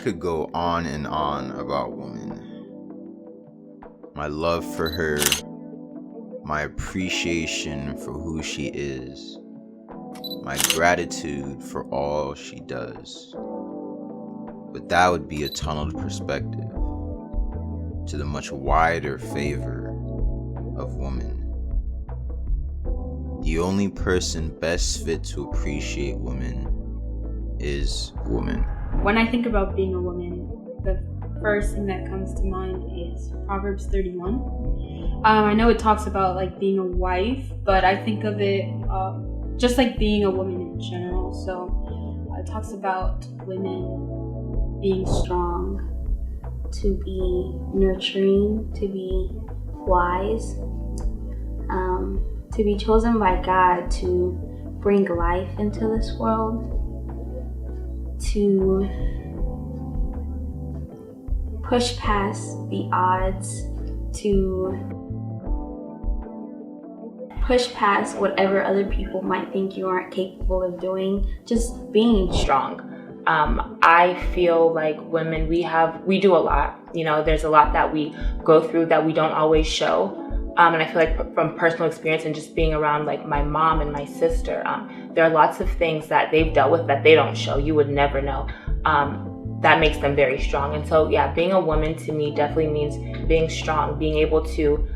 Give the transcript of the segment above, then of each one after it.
could go on and on about women. My love for her, my appreciation for who she is, my gratitude for all she does. But that would be a tunneled perspective to the much wider favor of women. The only person best fit to appreciate women is woman. When I think about being a woman, the first thing that comes to mind is Proverbs 31. I know it talks about like being a wife, but I think of it just like being a woman in general. So it talks about women being strong, to be nurturing, to be wise, to be chosen by God to bring life into this world, to push past the odds, to push past whatever other people might think you aren't capable of doing, just being strong. I feel like women, we do a lot. You know, there's a lot that we go through that we don't always show. And I feel like from personal experience and just being around like my mom and my sister, there are lots of things that they've dealt with that they don't show. You would never know. That makes them very strong. And so, yeah, being a woman to me definitely means being strong, being able to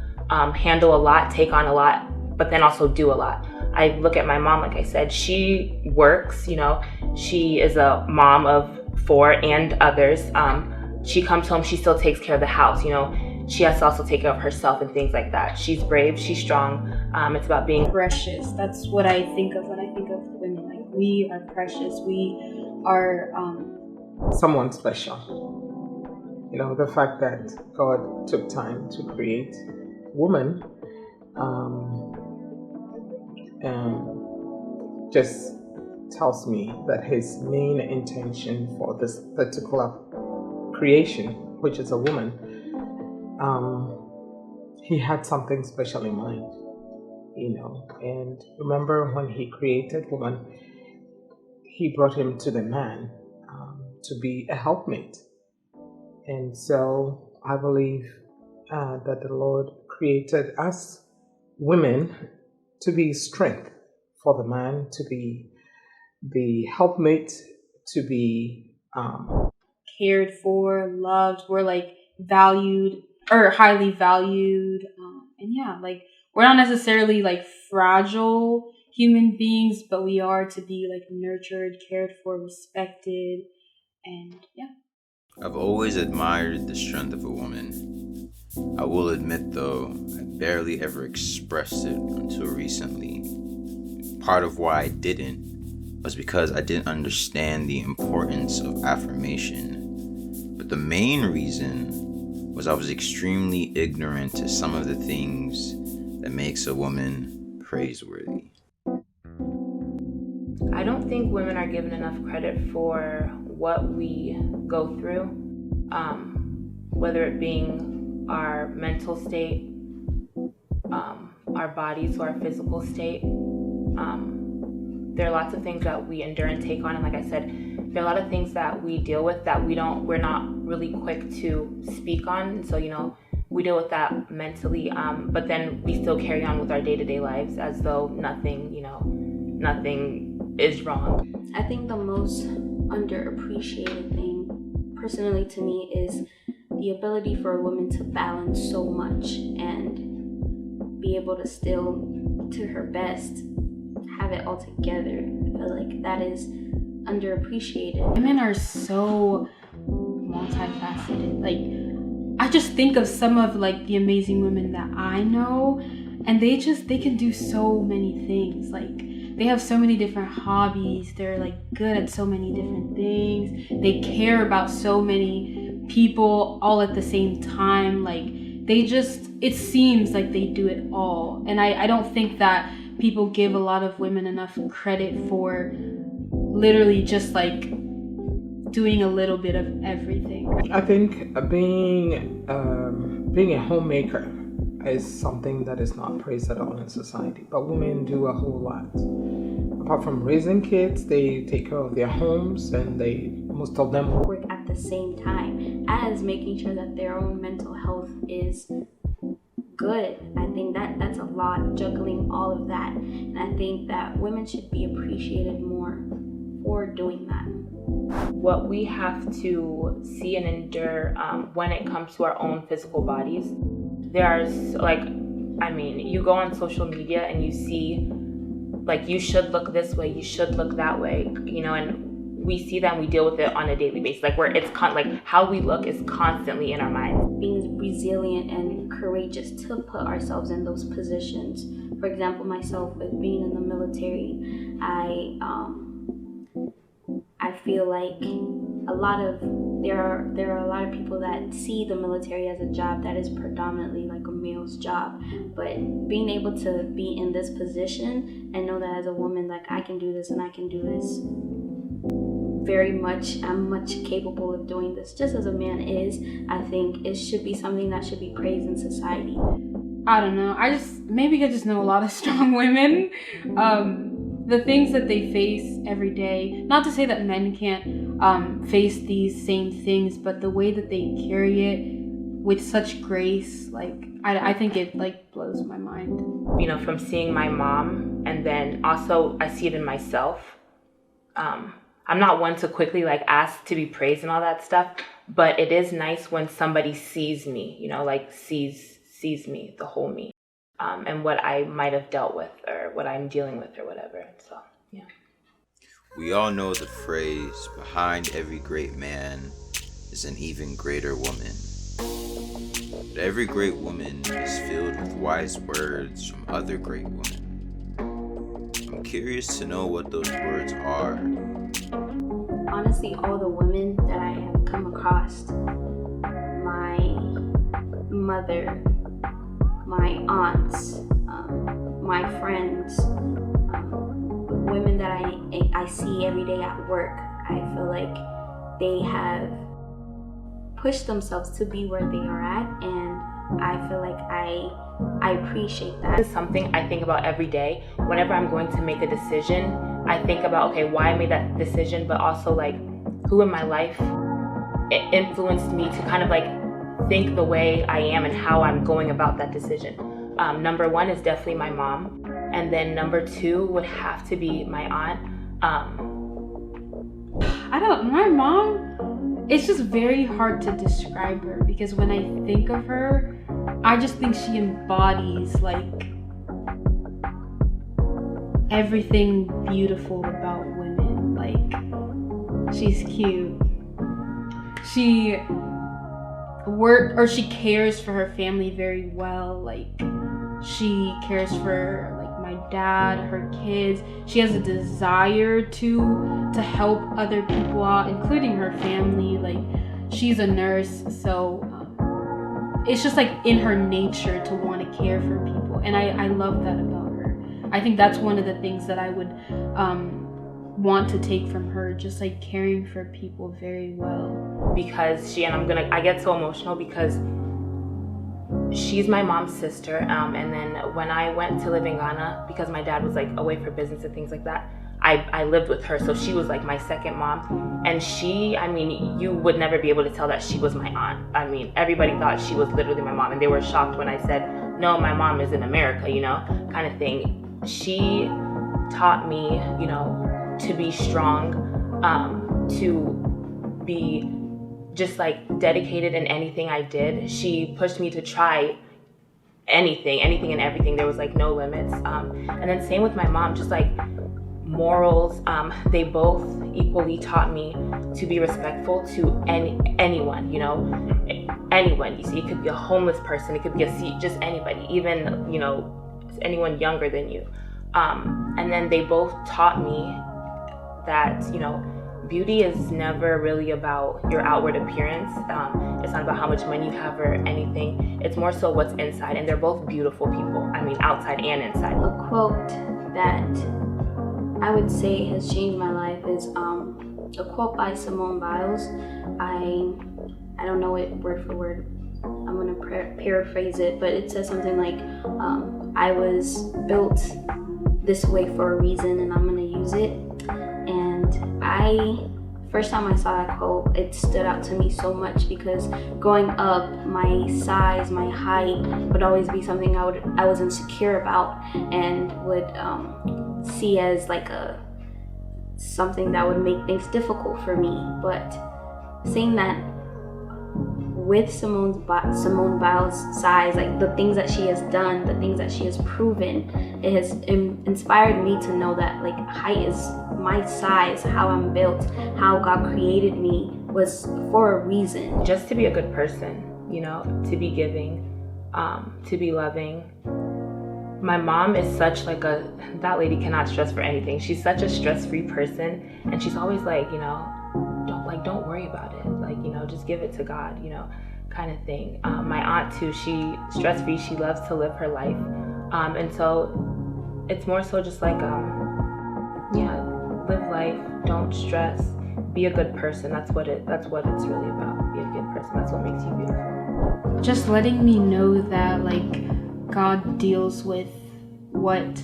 handle a lot, take on a lot, but then also do a lot. I look at my mom, like I said, she works, you know, she is a mom of 4 and others. She comes home, she still takes care of the house, you know, she has to also take care of herself and things like that. She's brave, she's strong. It's about being precious. That's what I think of when I think of women. Like, we are precious. We are someone special. You know, the fact that God took time to create woman just tells me that his main intention for this particular creation, which is a woman, he had something special in mind, you know. And remember, when he created woman, he brought him to the man to be a helpmate. And so I believe that the Lord created us women to be strength for the man, to be the helpmate, to be cared for, loved. We're like valued or highly valued. And yeah, like we're not necessarily like fragile human beings, but we are to be like nurtured, cared for, respected. And yeah. I've always admired the strength of a woman. I will admit though, I barely ever expressed it until recently. Part of why I didn't was because I didn't understand the importance of affirmation. But the main reason was I was extremely ignorant to some of the things that makes a woman praiseworthy. I don't think women are given enough credit for what we go through, whether it being our mental state, our bodies, or our physical state. There are lots of things that we endure and take on, and like I said, there are a lot of things that we deal with that we're not really quick to speak on. So, you know, we deal with that mentally, but then we still carry on with our day-to-day lives as though nothing is wrong. I think the most underappreciated thing, personally to me, is the ability for a woman to balance so much and be able to still, to her best, have it all together. I feel like that is underappreciated. Women are so multifaceted. Like, I just think of some of like the amazing women that I know, and they can do so many things. Like, they have so many different hobbies. They're like good at so many different things. They care about so many people all at the same time. Like, it seems like they do it all. And I don't think that people give a lot of women enough credit for literally just like doing a little bit of everything. I think being a homemaker is something that is not praised at all in society, but women do a whole lot. Apart from raising kids, they take care of their homes, and most of them work at the same time as making sure that their own mental health is good. I think that's a lot, juggling all of that. And I think that women should be appreciated more for doing that. What we have to see and endure when it comes to our own physical bodies, there's you go on social media and you see like, you should look this way, you should look that way, and we see that and we deal with it on a daily basis. Like, where it's how we look is constantly in our minds. Being resilient and courageous to put ourselves in those positions. For example, myself, with being in the military, I feel like there are a lot of people that see the military as a job that is predominantly like a male's job, but being able to be in this position and know that as a woman, like, I can do this and I can do this I'm much capable of doing this just as a man is. I think it should be something that should be praised in society. I don't know, I just know a lot of strong women. The things that they face every day, not to say that men can't face these same things, but the way that they carry it with such grace, like, I think it like blows my mind. From seeing my mom, and then also I see it in myself. I'm not one to quickly like ask to be praised and all that stuff, but it is nice when somebody sees me, sees me, the whole me. And what I might have dealt with or what I'm dealing with or whatever. So, yeah. We all know the phrase, behind every great man is an even greater woman. But every great woman is filled with wise words from other great women. I'm curious to know what those words are. Honestly, all the women that I have come across, my mother, my aunts, my friends, women that I see every day at work, I feel like they have pushed themselves to be where they are at, and I feel like I appreciate that. This is something I think about every day. Whenever I'm going to make a decision, I think about, okay, why I made that decision, but also like who in my life it influenced me to kind of like think the way I am and how I'm going about that decision. Number one is definitely my mom, and then number two would have to be my aunt. My mom, it's just very hard to describe her, because when I think of her, I just think she embodies like everything beautiful about women. Like, she's cute, she cares for her family very well. Like, she cares for like my dad, her kids. She has a desire to help other people out, including her family. Like, she's a nurse, so it's just like in her nature to want to care for people, and I love that about her. I think that's one of the things that I would want to take from her, just like caring for people very well. Because I get so emotional because she's my mom's sister, and then when I went to live in Ghana, because my dad was like away for business and things like that, I lived with her, so she was like my second mom. And you would never be able to tell that she was my aunt. Everybody thought she was literally my mom, and they were shocked when I said, no, my mom is in America, kind of thing. She taught me, to be strong, to be just like dedicated in anything I did. She pushed me to try anything and everything. There was like no limits. And then same with my mom, just like morals. They both equally taught me to be respectful to anyone, anyone. You see, it could be a homeless person, it could be just anybody, even, anyone younger than you. And then they both taught me that, beauty is never really about your outward appearance. It's not about how much money you have or anything. It's more so what's inside, and they're both beautiful people. Outside and inside. A quote that I would say has changed my life is a quote by Simone Biles. I don't know it word for word. I'm gonna paraphrase it, but it says something like, I was built this way for a reason, and I'm gonna use it. And I first time I saw that quote, it stood out to me so much because growing up, my size, my height would always be something I was insecure about and would see as like something that would make things difficult for me. But seeing that with Simone Biles' size, like the things that she has done, the things that she has proven, it has inspired me to know that like height is my size, how I'm built, how God created me was for a reason. Just to be a good person, you know, to be giving, to be loving. My mom is such like that lady cannot stress for anything. She's such a stress-free person, and she's always like, you know, don't worry about it. Like, you know, just give it to God, you know, kind of thing. My aunt too, she stress-free. She loves to live her life. And so it's more so just like, live life, don't stress, be a good person. That's what it's really about. Be a good person. That's what makes you beautiful. Just letting me know that like God deals with what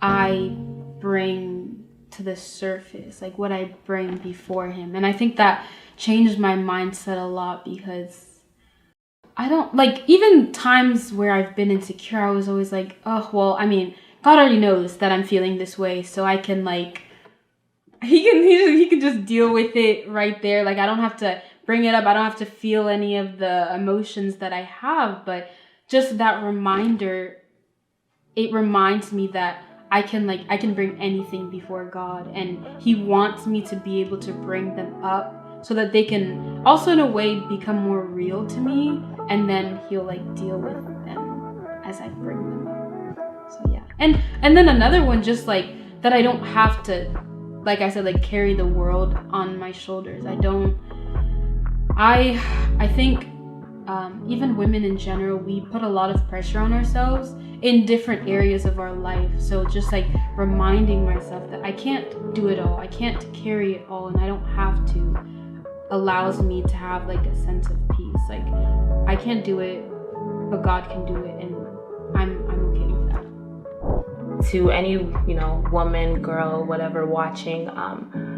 I bring to the surface, like what I bring before him. And I think that changed my mindset a lot because I don't like, even times where I've been insecure, I was always like, oh, well, I mean, God already knows that I'm feeling this way, so I can like, he can just deal with it right there. Like I don't have to bring it up. I don't have to feel any of the emotions that I have, but just that reminder, it reminds me that I can bring anything before God, and he wants me to be able to bring them up so that they can also in a way become more real to me, and then he'll like deal with them as I bring them up. So yeah. And then another one, just like that I don't have to, like I said, like carry the world on my shoulders. I think even women in general, we put a lot of pressure on ourselves in different areas of our life. So just like reminding myself that I can't do it all, I can't carry it all, and I don't have to, allows me to have like a sense of peace. Like I can't do it, but God can do it, and I'm okay with that. To any, you know, woman, girl, whatever watching,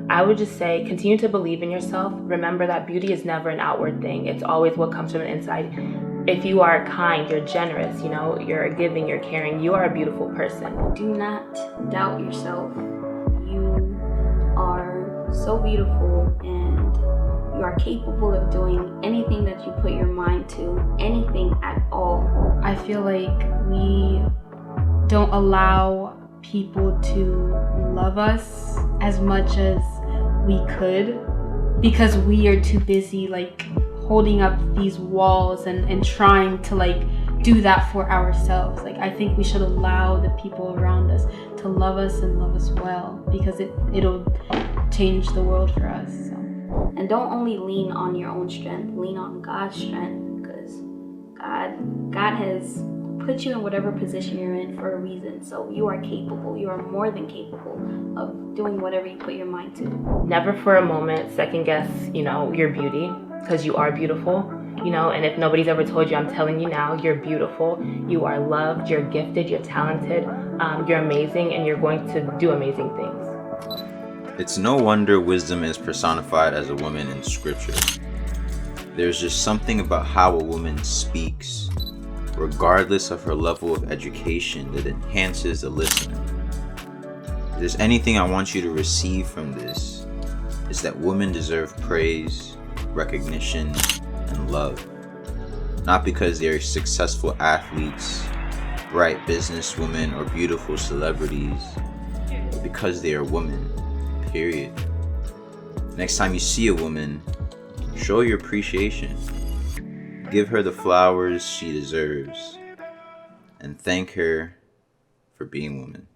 I would just say continue to believe in yourself. Remember that beauty is never an outward thing. It's always what comes from the inside. If you are kind, you're generous, you know, you're giving, you're caring, you are a beautiful person. Do not doubt yourself. You are so beautiful, and you are capable of doing anything that you put your mind to, anything at all. I feel like we don't allow people to love us as much as we could because we are too busy like holding up these walls and trying to like do that for ourselves. Like I think we should allow the people around us to love us and love us well, because it'll change the world for us. So. And don't only lean on your own strength, lean on God's strength, because God has put you in whatever position you're in for a reason. So you are capable. You are more than capable of doing whatever you put your mind to. Never for a moment second guess, you know, your beauty, because you are beautiful, you know, and if nobody's ever told you, I'm telling you now, you're beautiful. You are loved, you're gifted, you're talented, you're amazing, and you're going to do amazing things. It's no wonder wisdom is personified as a woman in scripture. There's just something about how a woman speaks, regardless of her level of education, that enhances the listener. If there's anything I want you to receive from this, it's that women deserve praise, recognition, and love. Not because they're successful athletes, bright businesswomen, or beautiful celebrities, but because they are women, period. Next time you see a woman, show your appreciation. Give her the flowers she deserves, and thank her for being woman.